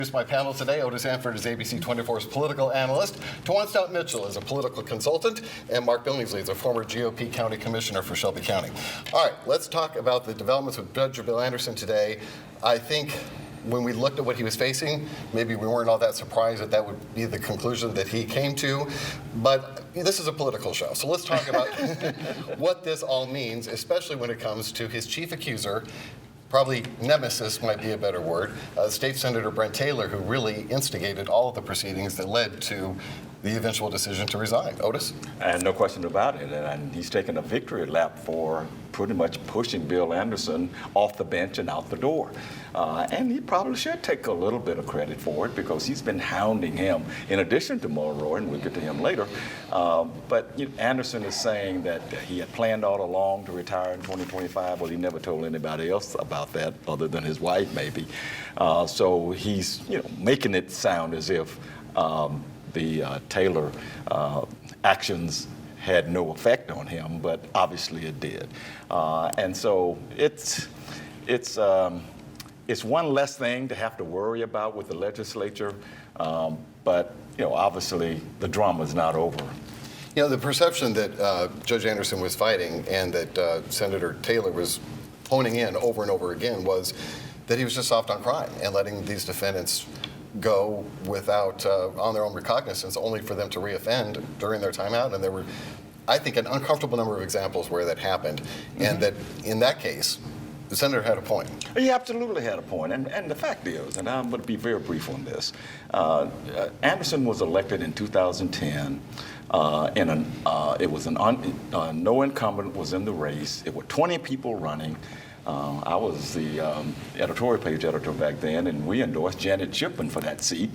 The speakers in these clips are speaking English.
Here's my panel today. Otis Hanford is ABC24's political analyst. Tawan Stout Mitchell is a political consultant. And Mark Billingsley is a former GOP county commissioner for Shelby County. All right, let's talk about the developments with Judge Bill Anderson today. I think when we looked at what he was facing, maybe we weren't all that surprised that that would be the conclusion that he came to. But this is a political show, so let's talk about what this all means, especially when it comes to his chief accuser, probably nemesis might be a better word, State Senator Brent Taylor, who really instigated all of the proceedings that led to the eventual decision to resign. Otis? And no question about it. And he's taken a victory lap for pretty much pushing Bill Anderson off the bench and out the door. And he probably should take a little bit of credit for it because he's been hounding him in addition to Mulroy, and we'll get to him later. But Anderson is saying that he had planned all along to retire in 2025. Well, he never told anybody else about that other than his wife, maybe. So he's making it sound as if the Taylor actions had no effect on him, but obviously it did. And so it's one less thing to have to worry about with the legislature, but obviously the drama's not over. The perception that Judge Anderson was fighting and that Senator Taylor was honing in over and over again was that he was just soft on crime and letting these defendants go without, on their own recognizance, only for them to reoffend during their time out. And there were, I think, an uncomfortable number of examples where that happened. And that in that case, the senator had a point. He absolutely had a point. And the fact is, and I'm going to be very brief on this, Anderson was elected in 2010. It was no incumbent was in the race. It were 20 people running. I was the editorial page editor back then, and we endorsed Janet Chipman for that seat.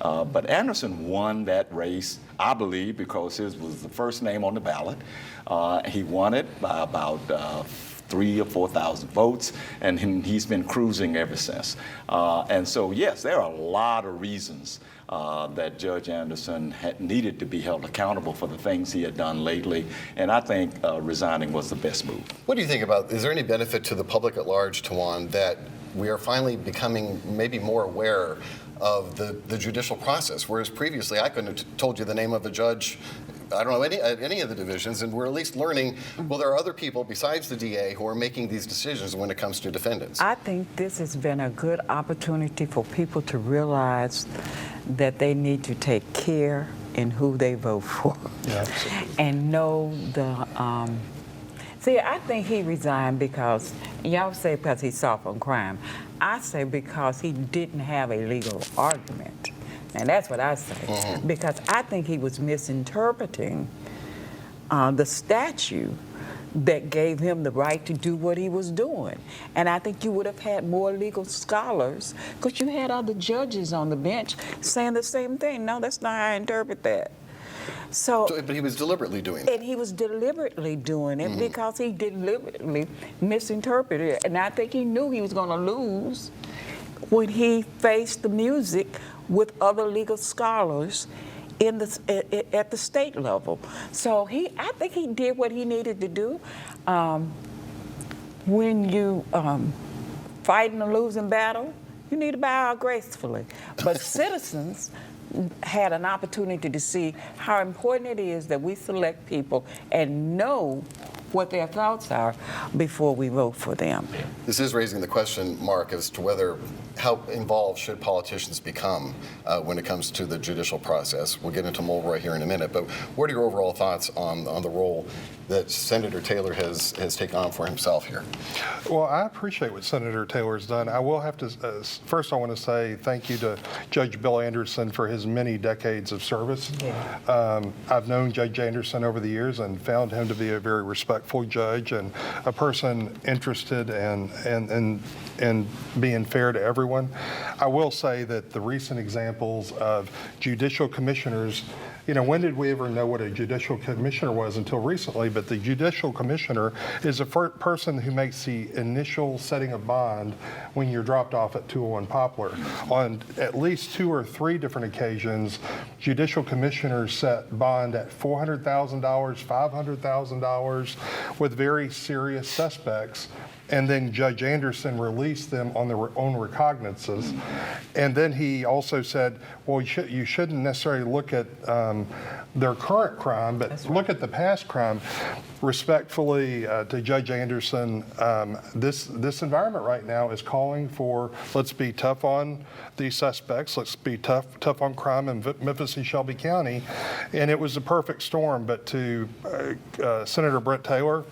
But Anderson won that race, I believe, because his was the first name on the ballot. He won it by about 3,000 or 4,000 votes, and he's been cruising ever since. And so, yes, there are a lot of reasons that Judge Anderson needed to be held accountable for the things he had done lately, and I think resigning was the best move. What do you think about, is there any benefit to the public at large, Tawan, that we are finally becoming maybe more aware of the judicial process, whereas previously I couldn't have told you the name of a judge, I don't know, any of the divisions, and we're at least learning, well, there are other people besides the DA who are making these decisions when it comes to defendants. I think this has been a good opportunity for people to realize that they need to take care in who they vote for. Yeah, and know the, see, I think he resigned because, y'all say because he's soft on crime. I say because he didn't have a legal argument. And that's what I say, because I think he was misinterpreting the statute that gave him the right to do what he was doing. And I think you would have had more legal scholars, because you had other judges on the bench saying the same thing. No, that's not how I interpret that. But he was deliberately doing that. And he was deliberately doing it because he deliberately misinterpreted it. And I think he knew he was going to lose when he faced the music with other legal scholars at the state level. So I think he did what he needed to do. When you fight in a losing battle, you need to bow out gracefully. But citizens had an opportunity to see how important it is that we select people and know what their thoughts are before we vote for them. This is raising the question, Mark, as to how involved should politicians become when it comes to the judicial process. We'll get into Mulroy here in a minute, but what are your overall thoughts on the role that Senator Taylor has taken on for himself here? Well, I appreciate what Senator Taylor has done. I will have to, first I want to say thank you to Judge Bill Anderson for his many decades of service. Yeah. I've known Judge Anderson over the years and found him to be a very respectful judge and a person interested in being fair to everyone. I will say that the recent examples of judicial commissioners when did we ever know what a judicial commissioner was until recently? But the judicial commissioner is a person who makes the initial setting of bond when you're dropped off at 201 Poplar. On at least 2 or 3 different occasions, judicial commissioners set bond at $400,000, $500,000 with very serious suspects. And then Judge Anderson released them on their own recognizances. And then he also said, well, you shouldn't necessarily look at their current crime, but look at the past crime. Respectfully to Judge Anderson, this environment right now is calling for, let's be tough on these suspects, let's be tough on crime in Memphis and Shelby County. And it was a perfect storm. But to Senator Brent Taylor,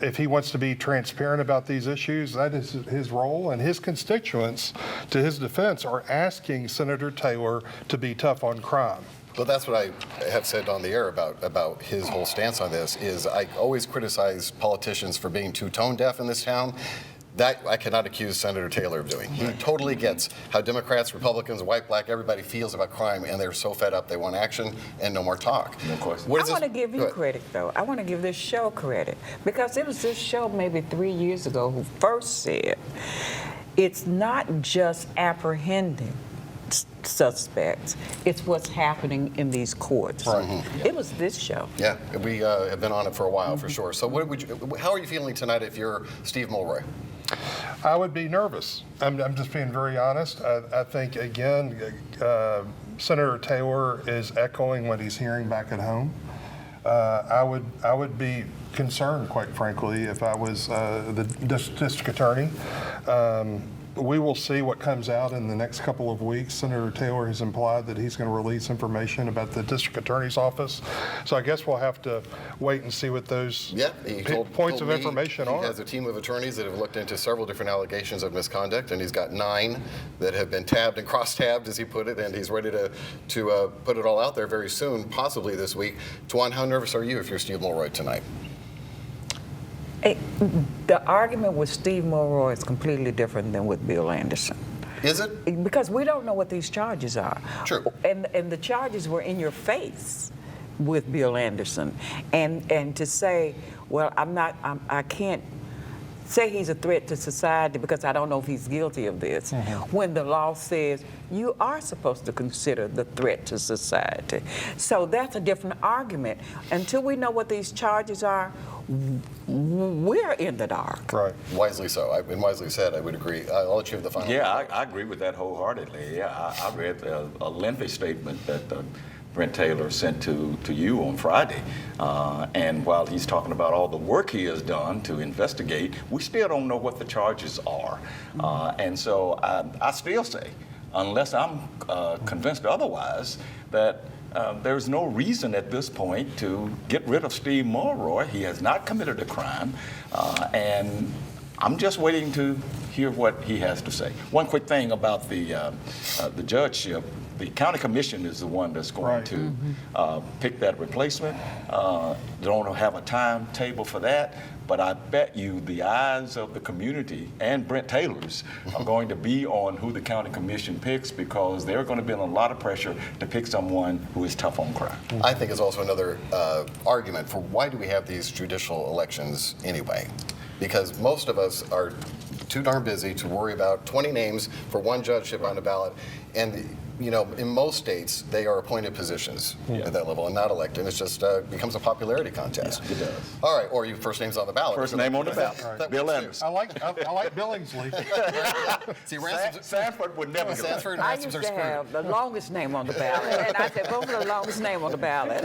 if he wants to be transparent about these issues, that is his role, and his constituents, to his defense, are asking Senator Taylor to be tough on crime. Well, that's what I have said on the air about his whole stance on this, is I always criticize politicians for being too tone deaf in this town. That I cannot accuse Senator Taylor of doing. He totally gets how Democrats, Republicans, white, black, everybody feels about crime, and they're so fed up they want action and no more talk. No question. I want to give you credit, though. I want to give this show credit, because it was this show maybe 3 years ago who first said it's not just apprehending suspects, it's what's happening in these courts. Right. Mm-hmm. It was this show. Yeah, we have been on it for a while, for sure. So how are you feeling tonight if you're Steve Mulroy? I would be nervous. I'm just being very honest. I think, again, Senator Taylor is echoing what he's hearing back at home. I would be concerned, quite frankly, if I was the district attorney. We will see what comes out in the next couple of weeks. Senator Taylor has implied that he's going to release information about the district attorney's office. So I guess we'll have to wait and see what those points of information are. He has a team of attorneys that have looked into several different allegations of misconduct, and he's got 9 that have been tabbed and cross-tabbed, as he put it, and he's ready to put it all out there very soon, possibly this week. Tawan, how nervous are you if you're Steve Mulroy tonight? The argument with Steve Mulroy is completely different than with Bill Anderson. Is it? Because we don't know what these charges are. True. And the charges were in your face with Bill Anderson. And to say, well, I can't say he's a threat to society because I don't know if he's guilty of this, when the law says you are supposed to consider the threat to society. So that's a different argument. Until we know what these charges are, we're in the dark. Right. Wisely so. And wisely said, I would agree. I'll let you have the final. Yeah, I agree with that wholeheartedly. Yeah, I read a lengthy statement that Brent Taylor sent to you on Friday. And while he's talking about all the work he has done to investigate, we still don't know what the charges are. And so I still say, unless I'm convinced otherwise, that there's no reason at this point to get rid of Steve Mulroy. He has not committed a crime. And I'm just waiting to hear what he has to say. One quick thing about the judgeship. The county commission is the one that's going to pick that replacement. They don't have a timetable for that, but I bet you the eyes of the community and Brent Taylor's are going to be on who the county commission picks, because they're going to be in a lot of pressure to pick someone who is tough on crime. I think it's also another argument for why do we have these judicial elections anyway? Because most of us are too darn busy to worry about 20 names for one judgeship on a ballot. And in most states, they are appointed positions at that level and not elected. And it's just becomes a popularity contest. Yeah, it does. All right, or your first name's on the ballot. First name on the ballot. That Bill works too. Anderson. I like Billingsley. See, Sanford would never get Sanford and I Ransoms used are to screwed. have the longest name on the ballot, and I said, vote for the longest name on the ballot.